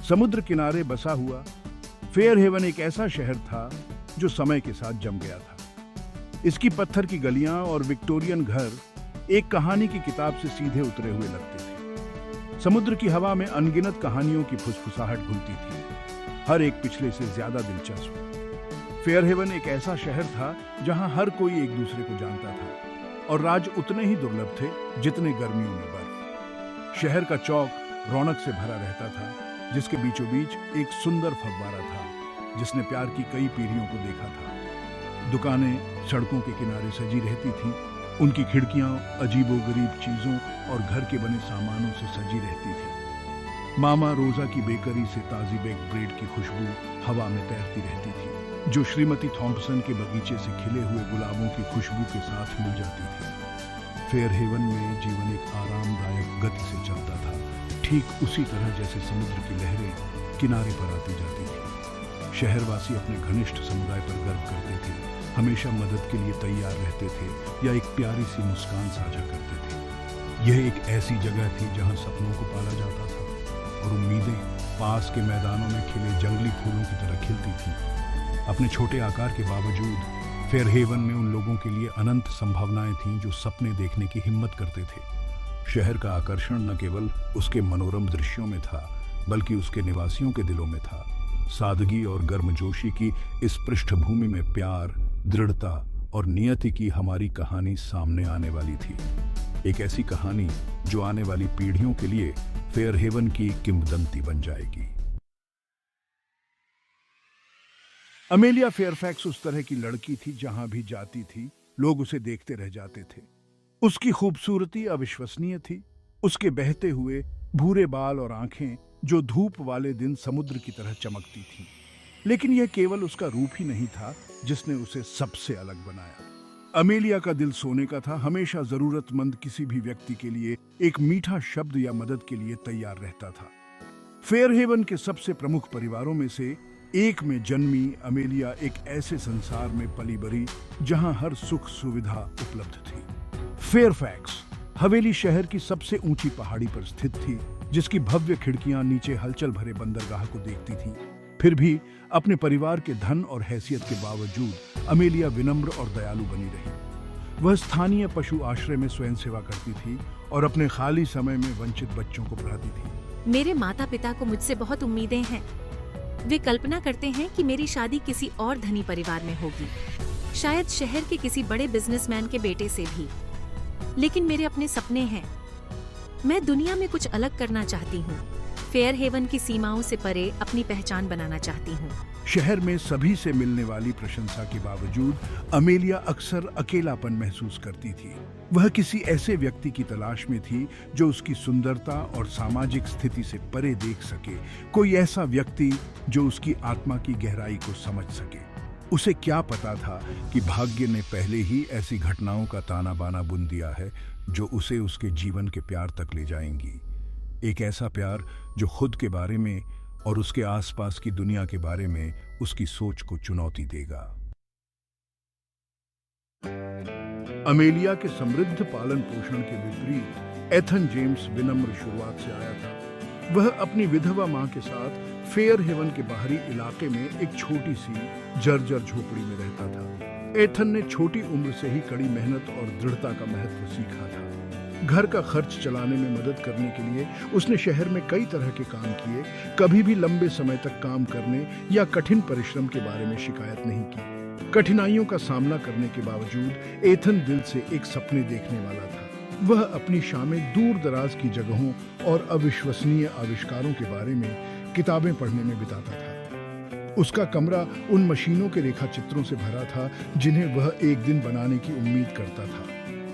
समुद्र किनारे बसा हुआ फेयर हेवन एक ऐसा शहर था जो समय के साथ जम गया था। इसकी पत्थर की गलियां और विक्टोरियन घर एक कहानी की किताब से सीधे उतरे हुए लगते थे। समुद्र की हवा में अनगिनत कहानियों की फुसफुसाहट घुलती थी, हर एक पिछले से ज्यादा दिलचस्प। फेयर हेवन एक ऐसा शहर था जहां हर कोई एक दूसरे को जानता था और राज उतने ही दुर्लभ थे जितने गर्मियों में बर्फ। शहर का चौक रौनक से भरा रहता था, जिसके बीचों बीच एक सुंदर फव्वारा था जिसने प्यार की कई पीढ़ियों को देखा था। दुकानें सड़कों के किनारे सजी रहती थीं, उनकी खिड़कियां अजीबोगरीब चीजों और घर के बने सामानों से सजी रहती थी। मामा रोजा की बेकरी से ताजी बेक ब्रेड की खुशबू हवा में तैरती रहती थी, जो श्रीमती थॉम्पसन के बगीचे से खिले हुए गुलाबों की खुशबू के साथ मिल जाती थी। फेयर हेवन में जीवन एक आरामदायक गति से चलता था, ठीक उसी तरह जैसे समुद्र की लहरें किनारे पर आती जाती थी। शहरवासी अपने घनिष्ठ समुदाय पर गर्व करते थे, हमेशा मदद के लिए तैयार रहते थे या एक प्यारी सी मुस्कान साझा करते थे। यह एक ऐसी जगह थी जहां सपनों को पाला जाता था और उम्मीदें पास के मैदानों में खिले जंगली फूलों की तरह खिलती थी। अपने छोटे आकार के बावजूद फेयर हेवन में उन लोगों के लिए अनंत संभावनाएं थीं जो सपने देखने की हिम्मत करते थे। शहर का आकर्षण न केवल उसके मनोरम दृश्यों में था, बल्कि उसके निवासियों के दिलों में था। सादगी और गर्मजोशी की इस पृष्ठभूमि में प्यार, दृढ़ता और नियति की हमारी कहानी सामने आने वाली थी। एक ऐसी कहानी जो आने वाली पीढ़ियों के लिए फेयर हेवन की किंवदंती बन जाएगी। अमेलिया फेयरफैक्स उस तरह की लड़की थी, जहां भी जाती थी लोग उसे देखते रह जाते थे। उसकी खूबसूरती अविश्वसनीय थी, उसके बहते हुए भूरे बाल और आंखें जो धूप वाले दिन समुद्र की तरह चमकती थीं। लेकिन यह केवल उसका रूप ही नहीं था जिसने उसे सबसे अलग बनाया। अमेलिया का दिल सोने का था, हमेशा जरूरतमंद किसी भी व्यक्ति के लिए एक मीठा शब्द या मदद के लिए तैयार रहता था। फेयर हेवन के सबसे प्रमुख परिवारों में से एक में जन्मी अमेलिया एक ऐसे संसार में पली बड़ी जहां हर सुख सुविधा उपलब्ध थी। फेयरफैक्स हवेली शहर की सबसे ऊंची पहाड़ी पर स्थित थी, जिसकी भव्य खिड़कियां नीचे हलचल भरे बंदरगाह को देखती थीं। फिर भी अपने परिवार के धन और हैसियत के बावजूद अमेलिया विनम्र और दयालु बनी रही। वह स्थानीय पशु आश्रय में स्वयं सेवा करती थी और अपने खाली समय में वंचित बच्चों को पढ़ाती थी। मेरे माता पिता को मुझसे बहुत उम्मीदें हैं। वे कल्पना करते हैं कि मेरी शादी किसी और धनी परिवार में होगी, शायद शहर के किसी बड़े बिजनेसमैन के बेटे से भी। लेकिन मेरे अपने सपने हैं। मैं दुनिया में कुछ अलग करना चाहती हूँ। फेयर हेवन की सीमाओं से परे अपनी पहचान बनाना चाहती हूँ। शहर में सभी से मिलने वाली प्रशंसा के बावजूद अमेलिया अक्सर अकेलापन महसूस करती थी। वह किसी ऐसे व्यक्ति की तलाश में थी जो उसकी सुंदरता और सामाजिक स्थिति से परे देख सके, कोई ऐसा व्यक्ति जो उसकी आत्मा की गहराई को समझ सके। उसे क्या पता था कि भाग्य ने पहले ही ऐसी घटनाओं का ताना बाना बुन दिया है जो उसे उसके जीवन के प्यार तक ले जाएंगी। एक ऐसा प्यार जो खुद के बारे में और उसके आसपास की दुनिया के बारे में उसकी सोच को चुनौती देगा। अमेलिया के समृद्ध पालन पोषण के विपरीत एथन जेम्स विनम्र शुरुआत से आया था। वह अपनी विधवा मां के साथ फेयर हेवन के बाहरी इलाके में एक छोटी सी जर्जर झोपड़ी में रहता था। एथन ने छोटी उम्र से ही कड़ी मेहनत और दृढ़ता का महत्व सीखा था। घर का खर्च चलाने में मदद करने के लिए उसने शहर में कई तरह के काम किए, कभी भी लंबे समय तक काम करने या कठिन परिश्रम के बारे में शिकायत नहीं की। कठिनाइयों का सामना करने के बावजूद एथन दिल से एक सपने देखने वाला था। वह अपनी शामें दूर दराज की जगहों और अविश्वसनीय आविष्कारों के बारे में किताबें पढ़ने में बिताता था। उसका कमरा उन मशीनों के रेखा चित्रों से भरा था जिन्हें वह एक दिन बनाने की उम्मीद करता था।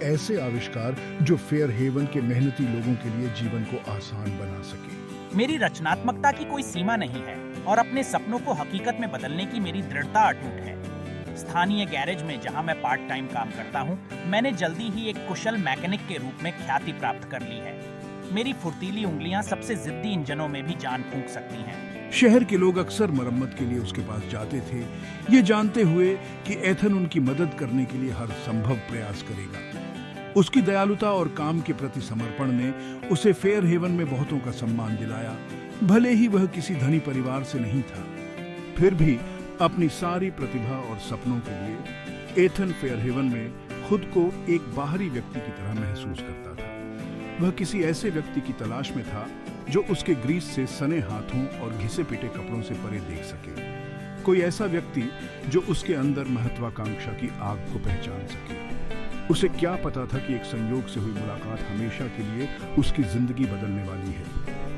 ऐसे आविष्कार जो फेयर हेवन के मेहनती लोगों के लिए जीवन को आसान बना सके। मेरी रचनात्मकता की कोई सीमा नहीं है और अपने सपनों को हकीकत में बदलने की मेरी दृढ़ता अटूट है। स्थानीय गैरेज में जहां मैं पार्ट टाइम काम करता हूं, मैंने जल्दी ही एक कुशल मैकेनिक के रूप में ख्याति प्राप्त कर ली है। मेरी फुर्तीली उंगलियां सबसे जिद्दी इंजनों में भी जान फूंक सकती हैं। शहर के लोग अक्सर मरम्मत के लिए उसके पास जाते थे, ये जानते हुए कि एथन उनकी मदद करने के लिए हर संभव प्रयास करेगा। उसकी दयालुता और काम के प्रति समर्पण ने उसे फेयर हेवन में बहुतों का सम्मान दिलाया। भले ही वह किसी धनी परिवार से नहीं था, फिर भी अपनी सारी प्रतिभा और सपनों के लिए एथन फेयरहेवन में खुद को एक बाहरी व्यक्ति की तरह महसूस करता था। वह किसी ऐसे व्यक्ति की तलाश में था जो उसके ग्रीस से सने हाथों और घिसे पिटे कपड़ों से परे देख सके। कोई ऐसा व्यक्ति जो उसके अंदर महत्वाकांक्षा की आग को पहचान सके। उसे क्या पता था कि एक संयोग से हुई मुलाकात हमेशा के लिए उसकी जिंदगी बदलने वाली है,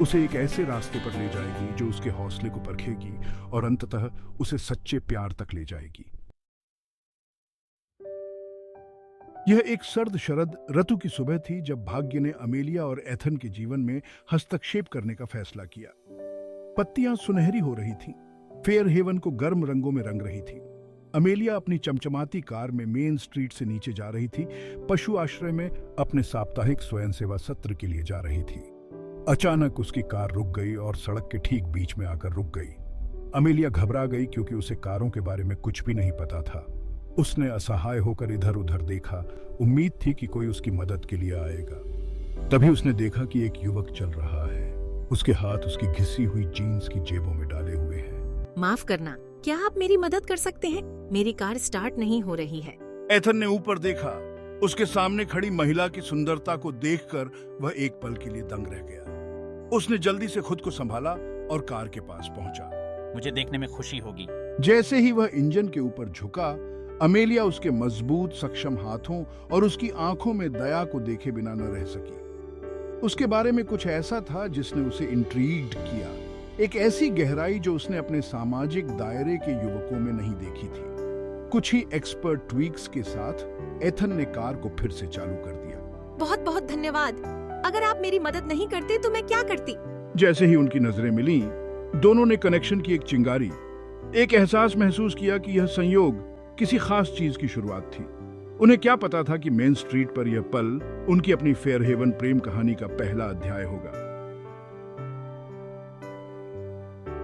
उसे एक ऐसे रास्ते पर ले जाएगी जो उसके हौसले को परखेगी और अंततः उसे सच्चे प्यार तक ले जाएगी। यह एक सर्द शरद ऋतु की सुबह थी जब भाग्य ने अमेलिया और एथन के जीवन में हस्तक्षेप करने का फैसला किया। पत्तियां सुनहरी हो रही थीं, फेयरहेवन को गर्म रंगों में रंग रही थी। अमेलिया अपनी चमचमाती कार में मेन स्ट्रीट से नीचे जा रही थी, पशु आश्रय में अपने साप्ताहिक स्वयंसेवा सत्र के लिए जा रही थी। अचानक उसकी कार रुक गई और सड़क के ठीक बीच में आकर रुक गई। अमेलिया घबरा गई क्योंकि उसे कारों के बारे में कुछ भी नहीं पता था। उसने असहाय होकर इधर उधर देखा, उम्मीद थी कि कोई उसकी मदद के लिए आएगा। तभी उसने देखा कि एक युवक चल रहा है। उसके हाथ उसकी घिसी हुई जीन्स की जेबों में डाले हुए हैं। माफ करना, क्या आप मेरी मदद कर सकते हैं? मेरी कार स्टार्ट नहीं हो रही है। एथन ने ऊपर देखा। उसके सामने खड़ी महिला की सुंदरता को देखकर वह एक पल के लिए दंग रह गया। उसने जल्दी से खुद को संभाला और कार के पास पहुंचा। मुझे देखने में खुशी होगी। जैसे ही वह इंजन के ऊपर झुका, अमेलिया उसके मजबूत सक्षम हाथों और उसकी आंखों में दया को देखे बिना न रह सकी। उसके बारे में कुछ ऐसा था जिसने उसे इंट्रीग्ड किया, एक ऐसी गहराई जो उसने अपने सामाजिक दायरे के युवकों में नहीं देखी थी। कुछ ही एक्सपर्ट ट्वीक्स के साथ एथन ने कार को फिर से चालू कर दिया। बहुत बहुत धन्यवाद। अगर आप मेरी मदद नहीं करते तो मैं क्या करती? जैसे ही उनकी नजरें मिली, दोनों ने कनेक्शन की एक चिंगारी, एक एहसास महसूस किया कि यह संयोग किसी खास चीज की शुरुआत थी। उन्हें क्या पता था कि मेन स्ट्रीट पर यह पल उनकी अपनी फेयरहेवन प्रेम कहानी का पहला अध्याय होगा।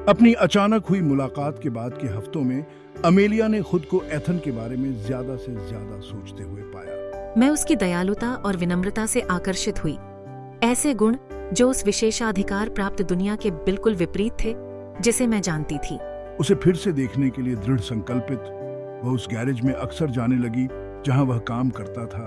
अपनी अचानक हुई मुलाकात के बाद के हफ्तों में अमेलिया ने खुद को एथन के बारे में ज्यादा से ज्यादा सोचते हुए पाया। मैं उसकी दयालुता और विनम्रता से आकर्षित हुई, ऐसे गुण जो उस विशेषाधिकार प्राप्त दुनिया के बिल्कुल विपरीत थे जिसे मैं जानती थी। उसे फिर से देखने के लिए दृढ़ संकल्पित वह उस गैरेज में अक्सर जाने लगी जहां वह काम करता था।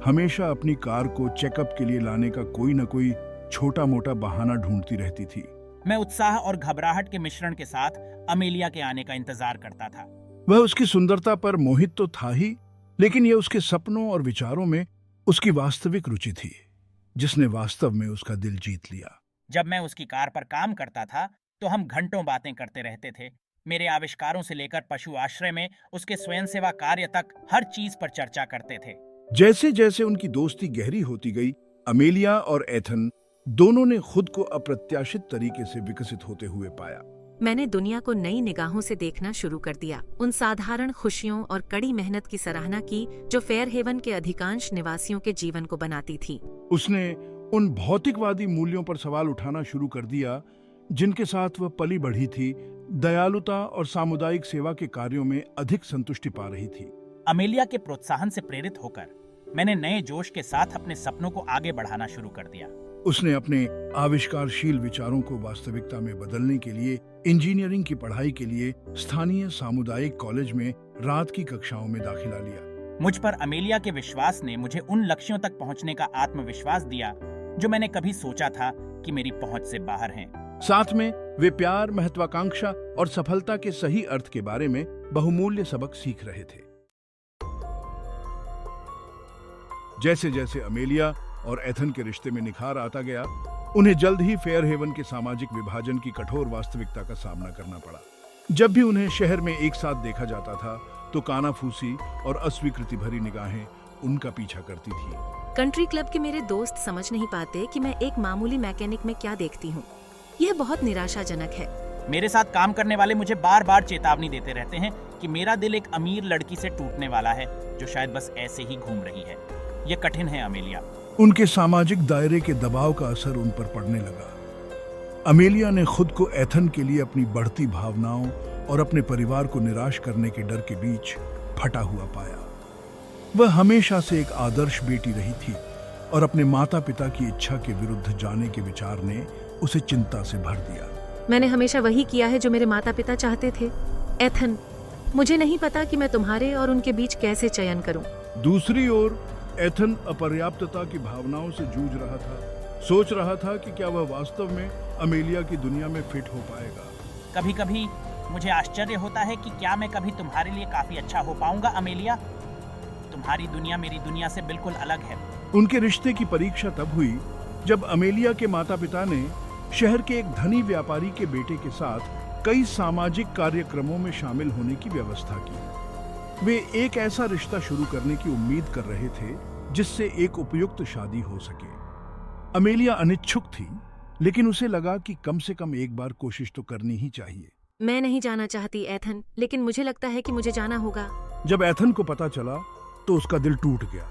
हमेशा अपनी कार को चेकअप के लिए लाने का कोई न कोई छोटा मोटा बहाना ढूंढती रहती थी। मैं उत्साह और घबराहट के मिश्रण के साथ अमेलिया के आने का इंतजार करता था। वह उसकी सुंदरता पर मोहित तो था ही, लेकिन यह उसके सपनों और विचारों में उसकी वास्तविक रुचि थी, जिसने वास्तव में उसका दिल जीत लिया। जब मैं उसकी कार पर काम करता था तो हम घंटों बातें करते रहते थे। मेरे आविष्कारों से लेकर पशु आश्रय में उसके स्वयंसेवा कार्य तक हर चीज पर चर्चा करते थे। जैसे जैसे उनकी दोस्ती गहरी होती गई, अमेलिया और एथन दोनों ने खुद को अप्रत्याशित तरीके से विकसित होते हुए पाया। मैंने दुनिया को नई निगाहों से देखना शुरू कर दिया, उन साधारण खुशियों और कड़ी मेहनत की सराहना की जो फेयरहेवन के अधिकांश निवासियों के जीवन को बनाती थी। उसने उन भौतिकवादी मूल्यों पर सवाल उठाना शुरू कर दिया जिनके साथ वह पली बढ़ी थी। दयालुता और सामुदायिक सेवा के कार्यों में अधिक संतुष्टि पा रही थी। अमेलिया के प्रोत्साहन से प्रेरित होकर मैंने नए जोश के साथ अपने सपनों को आगे बढ़ाना शुरू कर दिया। उसने अपने आविष्कारशील विचारों को वास्तविकता में बदलने के लिए इंजीनियरिंग की पढ़ाई के लिए स्थानीय सामुदायिक कॉलेज में रात की कक्षाओं में दाखिला लिया। मुझ पर अमेलिया के विश्वास ने मुझे उन लक्ष्यों तक पहुंचने का आत्मविश्वास दिया जो मैंने कभी सोचा था कि मेरी पहुंच से बाहर हैं। साथ में वे प्यार, महत्वाकांक्षा और सफलता के सही अर्थ के बारे में बहुमूल्य सबक सीख रहे थे। जैसे जैसे अमेलिया और एथन के रिश्ते में निखार आता गया, उन्हें जल्द ही फेयरहेवन के सामाजिक विभाजन की कठोर वास्तविकता का सामना करना पड़ा। जब भी उन्हें शहर में एक साथ देखा जाता था तो कानाफूसी और अस्वीकृति भरी निगाहें उनका पीछा करती थी। कंट्री क्लब के मेरे दोस्त समझ नहीं पाते कि मैं एक मामूली मैकेनिक में क्या देखती हूँ। यह बहुत निराशाजनक है। मेरे साथ काम करने वाले मुझे बार बार चेतावनी देते रहते हैं कि मेरा दिल एक अमीर लड़की से टूटने वाला है जो शायद बस ऐसे ही घूम रही है। यह कठिन है अमेलिया। उनके सामाजिक दायरे के दबाव का असर उन पर पड़ने लगा। अमेलिया ने खुद को एथन के लिए अपनी बढ़ती भावनाओं और अपने परिवार को निराश करने के डर के बीच फटा हुआ पाया। वह हमेशा से एक आदर्श बेटी रही थी, और अपने माता पिता की इच्छा के विरुद्ध जाने के विचार ने उसे चिंता से भर दिया। मैंने हमेशा वही किया है जो मेरे माता पिता चाहते थे। एथन, मुझे नहीं पता कि मैं तुम्हारे और उनके बीच कैसे चयन करूं। दूसरी ओर एथन अपर्याप्तता की भावनाओं से जूझ रहा था। सोच रहा था कि क्या वह वास्तव में अमेलिया की दुनिया में फिट हो पाएगा। कभी कभी मुझे आश्चर्य होता है कि क्या मैं कभी तुम्हारे लिए काफी अच्छा हो पाऊंगा अमेलिया। तुम्हारी दुनिया मेरी दुनिया से बिल्कुल अलग है। उनके रिश्ते की परीक्षा तब हुई जब अमेलिया के माता पिता ने शहर के एक धनी व्यापारी के बेटे के साथ कई सामाजिक कार्यक्रमों में शामिल होने की व्यवस्था की। वे एक ऐसा रिश्ता शुरू करने की उम्मीद कर रहे थे जिससे एक उपयुक्त शादी हो सके। अमेलिया अनिच्छुक थी, लेकिन उसे लगा कि कम से कम एक बार कोशिश तो करनी ही चाहिए। मैं नहीं जाना चाहती एथन, लेकिन मुझे लगता है कि मुझे जाना होगा। जब एथन को पता चला तो उसका दिल टूट गया,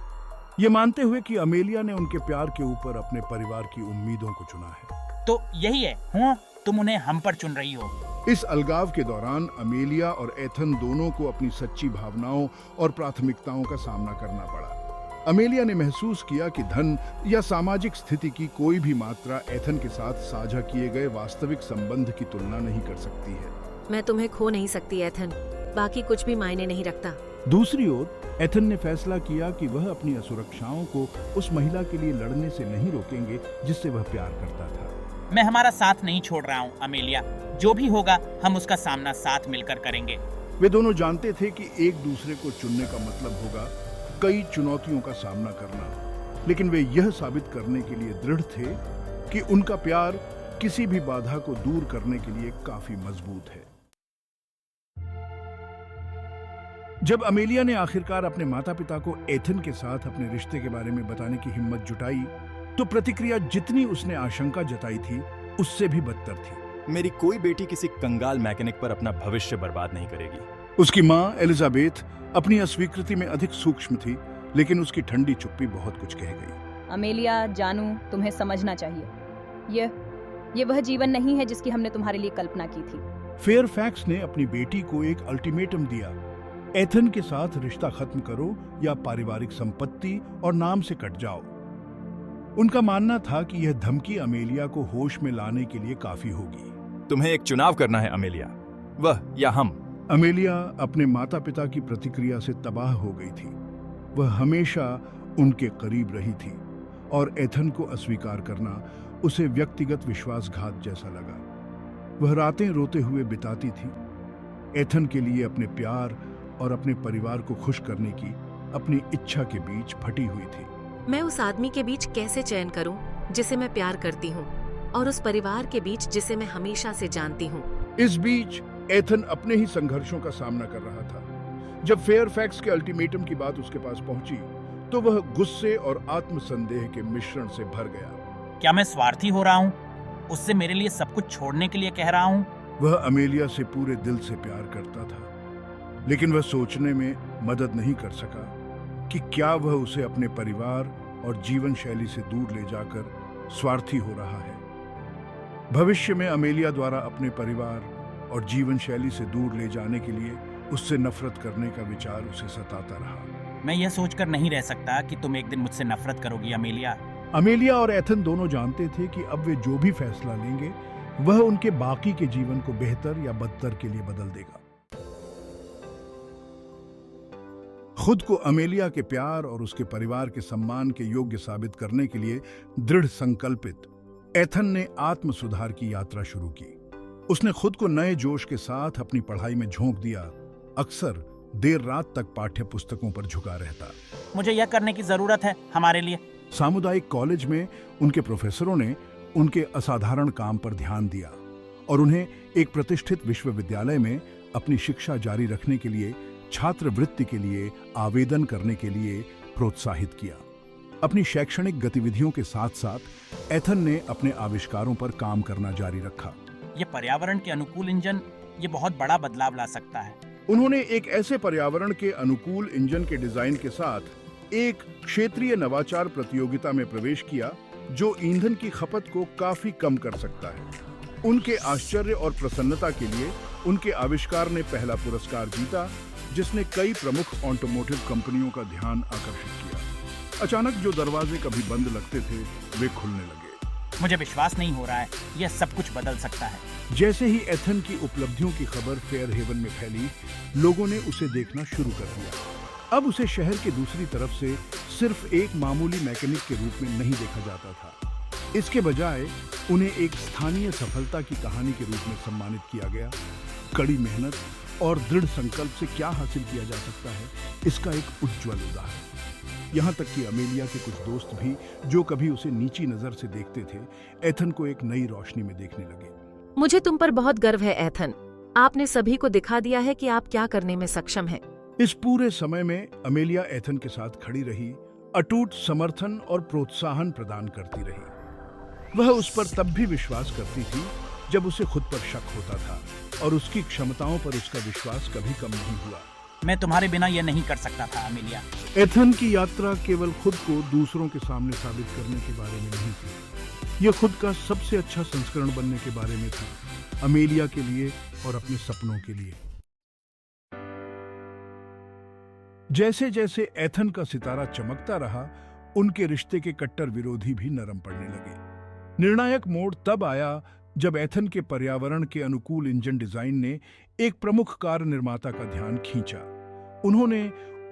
ये मानते हुए कि अमेलिया ने उनके प्यार के ऊपर अपने परिवार की उम्मीदों को चुना है। तो यही है, हूँ तुम उन्हें हम पर चुन रही हो। इस अलगाव के दौरान अमेलिया और एथन दोनों को अपनी सच्ची भावनाओं और प्राथमिकताओं का सामना करना पड़ा। अमेलिया ने महसूस किया कि धन या सामाजिक स्थिति की कोई भी मात्रा एथन के साथ साझा किए गए वास्तविक संबंध की तुलना नहीं कर सकती है। मैं तुम्हें खो नहीं सकती एथन, बाकी कुछ भी मायने नहीं रखता। दूसरी ओर एथन ने फैसला किया कि वह अपनी असुरक्षाओं को उस महिला के लिए लड़ने से नहीं रोकेंगे जिससे वह प्यार करता था। मैं हमारा साथ नहीं छोड़ रहा हूँ अमेलिया, जो भी होगा हम उसका सामना साथ मिलकर करेंगे। वे दोनों जानते थे कि एक दूसरे को चुनने का मतलब होगा कई चुनौतियों का सामना करना, लेकिन वे यह साबित करने के लिए दृढ़ थे कि उनका प्यार किसी भी बाधा को दूर करने के लिए काफी मजबूत है। जब अमेलिया ने आखिरकार अपने माता पिता को एथन के साथ अपने रिश्ते के बारे में बताने की हिम्मत जुटाई, तो प्रतिक्रिया जितनी उसने आशंका जताई थी उससे भी बदतर थी। मेरी कोई बेटी किसी कंगाल मैकेनिक पर अपना भविष्य बर्बाद नहीं करेगी। उसकी माँ एलिजाबेथ अपनी अस्वीकृति में अधिक सूक्ष्म थी, लेकिन उसकी ठंडी चुप्पी बहुत कुछ कह गई। अमेलिया, जानू, तुम्हें समझना चाहिए, ये वह जीवन नहीं है जिसकी हमने तुम्हारे लिए कल्पना की थी। फेयरफैक्स ने अपनी बेटी को एक अल्टीमेटम दिया, एथन के साथ रिश्ता खत्म करो या पारिवारिक संपत्ति और नाम से कट जाओ। उनका मानना था कि यह धमकी अमेलिया को होश में लाने के लिए काफी होगी। तुम्हें एक चुनाव करना है अमेलिया, वह या हम। अमेलिया अपने माता पिता की प्रतिक्रिया से तबाह हो गई थी। वह हमेशा उनके करीब रही थी और एथन को अस्वीकार करना उसे व्यक्तिगत विश्वासघात जैसा लगा। वह रातें रोते हुए बिताती थी, एथन के लिए अपने प्यार और अपने परिवार को खुश करने की अपनी इच्छा के बीच फटी हुई थी। मैं उस आदमी के बीच कैसे चयन करूं जिसे मैं प्यार करती हूं, और उस परिवार के बीच जिसे मैं हमेशा से जानती हूं। इस बीच एथन अपने ही संघर्षों का सामना कर रहा था। जब फेयरफैक्स के अल्टीमेटम की बात उसके पास पहुंची, तो वह गुस्से और आत्मसंदेह के मिश्रण से भर गया। क्या मैं स्वार्थी हो रहा हूँ? उससे मेरे लिए सब कुछ छोड़ने के लिए कह रहा हूँ? वह अमेलिया से पूरे दिल से प्यार करता था, लेकिन वह सोचने में मदद नहीं कर सका कि क्या वह उसे अपने परिवार और जीवन शैली से दूर ले जाकर स्वार्थी हो रहा है। भविष्य में अमेलिया द्वारा अपने परिवार और जीवन शैली से दूर ले जाने के लिए उससे नफरत करने का विचार उसे सताता रहा। मैं यह सोचकर नहीं रह सकता कि तुम एक दिन मुझसे नफरत करोगी अमेलिया। अमेलिया और एथन दोनों जानते थे कि अब वे जो भी फैसला लेंगे वह उनके बाकी के जीवन को बेहतर या बदतर के लिए बदल देगा। खुद को अमेलिया के प्यार और उसके परिवार के सम्मान के योग्य साबित करने के लिए दृढ़ संकल्पित एथन ने आत्म सुधार की यात्रा शुरू की। उसने खुद को नए जोश के साथ अपनी पढ़ाई में झोंक दिया। अक्सर देर रात तक पाठ्य पुस्तकों पर झुका रहता। मुझे यह करने की जरूरत है हमारे लिए। सामुदायिक कॉलेज में उनके प्रोफेसरों ने उनके असाधारण काम पर ध्यान दिया और उन्हें एक प्रतिष्ठित विश्वविद्यालय में अपनी शिक्षा जारी रखने के लिए छात्रवृत्ति के लिए आवेदन करने के लिए प्रोत्साहित किया। अपनी शैक्षणिक गतिविधियों के साथ साथ एथन ने अपने आविष्कारों पर काम करना जारी रखा। ये पर्यावरण के अनुकूल इंजन ये बहुत बड़ा बदलाव ला सकता है। उन्होंने एक ऐसे पर्यावरण के अनुकूल इंजन के डिजाइन के साथ एक क्षेत्रीय नवाचार प्रतियोगिता में प्रवेश किया जो ईंधन की खपत को काफी कम कर सकता है। उनके आश्चर्य और प्रसन्नता के लिए उनके आविष्कार ने पहला पुरस्कार जीता, जिसने कई प्रमुख ऑटोमोटिव कंपनियों का ध्यान आकर्षित किया। अचानक जो दरवाजे कभी बंद लगते थे वे खुलने लगे। मुझे विश्वास नहीं हो रहा है, यह सब कुछ बदल सकता है। जैसे ही एथन की उपलब्धियों की खबर फेयर हेवन में फैली, लोगों ने उसे देखना शुरू कर दिया। अब उसे शहर के दूसरी तरफ से सिर्फ एक मामूली मैकेनिक के रूप में नहीं देखा जाता था। इसके बजाय उन्हें एक स्थानीय सफलता की कहानी के रूप में सम्मानित किया गया। कड़ी मेहनत और दृढ़ संकल्प से क्या हासिल किया जा सकता है, इसका एक उज्जवल उदाहरण। यहाँ तक कि अमेलिया के कुछ दोस्त भी, जो कभी उसे नीची नजर से देखते थे, एथन को एक नई रोशनी में देखने लगे। मुझे तुम पर बहुत गर्व है एथन। आपने सभी को दिखा दिया है कि आप क्या करने में सक्षम हैं। इस पूरे समय में अमेलिया एथन के साथ खड़ी रही, अटूट समर्थन और प्रोत्साहन प्रदान करती रही। वह उस पर तब भी विश्वास करती थी जब उसे खुद पर शक होता था, और उसकी क्षमताओं पर उसका विश्वास कभी कम नहीं हुआ। मैं तुम्हारे बिना यह नहीं कर सकता था अमेलिया। एथन की यात्रा केवल खुद को दूसरों के सामने साबित करने के बारे में नहीं थी। यह खुद का सबसे अच्छा संस्करण बनने के बारे में था, अमेलिया के लिए और अपने सपनों के लिए। जैसे जैसे एथन का सितारा चमकता रहा, उनके रिश्ते के कट्टर विरोधी भी नरम पड़ने लगे। निर्णायक मोड़ तब आया जब एथन के पर्यावरण के अनुकूल इंजन डिजाइन ने एक प्रमुख कार निर्माता का ध्यान खींचा। उन्होंने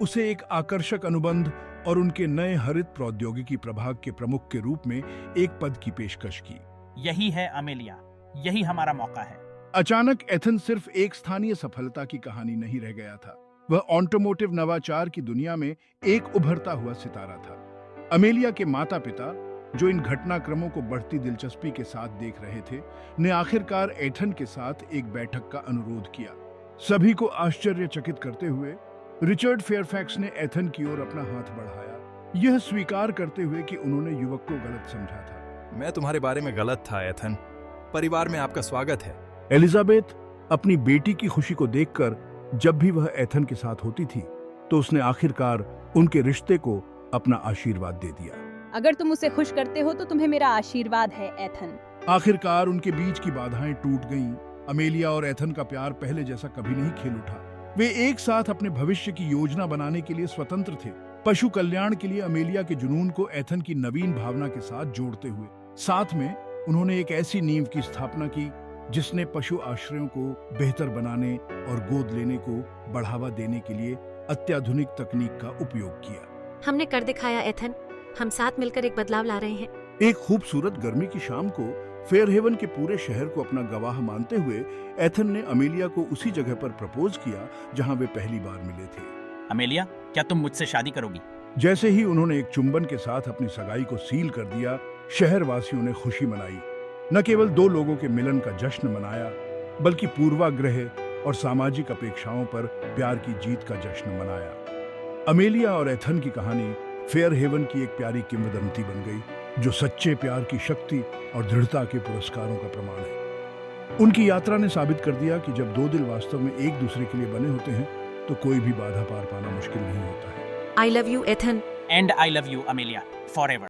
उसे एक आकर्षक अनुबंध और उनके नए हरित प्रौद्योगिकी प्रभाग के प्रमुख के रूप में एक पद की पेशकश की। यही है अमेलिया, यही हमारा मौका है। अचानक एथन सिर्फ एक स्थानीय सफलता की कहानी नहीं रह गया था, वह ऑटोमोटिव नवाचार की दुनिया में एक उभरता हुआ सितारा था। अमेलिया के माता पिता, जो इन घटनाक्रमों को बढ़ती दिलचस्पी के साथ देख रहे थे, ने आखिरकार एथन के साथ एक बैठक का अनुरोध किया। सभी को आश्चर्यचकित करते हुए रिचर्ड फेयरफैक्स ने एथन की ओर अपना हाथ बढ़ाया, यह स्वीकार करते हुए कि उन्होंने युवक को गलत समझा था। मैं तुम्हारे बारे में गलत था एथन। परिवार में आपका स्वागत है। एलिजाबेथ अपनी बेटी की खुशी को देखकर जब भी वह एथन के साथ होती थी, तो उसने आखिरकार उनके रिश्ते को अपना आशीर्वाद दे दिया। अगर तुम उसे खुश करते हो तो तुम्हें मेरा आशीर्वाद है एथन। आखिरकार उनके बीच की बाधाएं टूट गईं। अमेलिया और एथन का प्यार पहले जैसा कभी नहीं खिल उठा। वे एक साथ अपने भविष्य की योजना बनाने के लिए स्वतंत्र थे, पशु कल्याण के लिए अमेलिया के जुनून को एथन की नवीन भावना के साथ जोड़ते हुए। साथ में उन्होंने एक ऐसी नींव की स्थापना की जिसने पशु आश्रयों को बेहतर बनाने और गोद लेने को बढ़ावा देने के लिए अत्याधुनिक तकनीक का उपयोग किया। हमने कर दिखाया एथन, हम साथ मिलकर एक बदलाव ला रहे हैं। एक खूबसूरत गर्मी की शाम को फेयरहेवन के पूरे शहर को अपना गवाह मानते हुए एथन ने अमेलिया को उसी जगह पर प्रपोज किया जहां वे पहली बार मिले थे। अमेलिया, क्या तुम मुझसे शादी करोगी? जैसे ही उन्होंने एक चुंबन के साथ अपनी सगाई को सील कर दिया, शहरवासियों ने खुशी मनाई। न केवल दो लोगों के मिलन का जश्न मनाया, बल्कि पूर्वाग्रह और सामाजिक अपेक्षाओं पर प्यार की जीत का जश्न मनाया। अमेलिया और एथन की कहानी फेयरहेवन की एक प्यारी किंवदंती बन गई, जो सच्चे प्यार की शक्ति और दृढ़ता के पुरस्कारों का प्रमाण है। उनकी यात्रा ने साबित कर दिया कि जब दो दिल वास्तव में एक दूसरे के लिए बने होते हैं, तो कोई भी बाधा पार पाना मुश्किल नहीं होता है। I love you Ethan. And I love you Amelia, forever.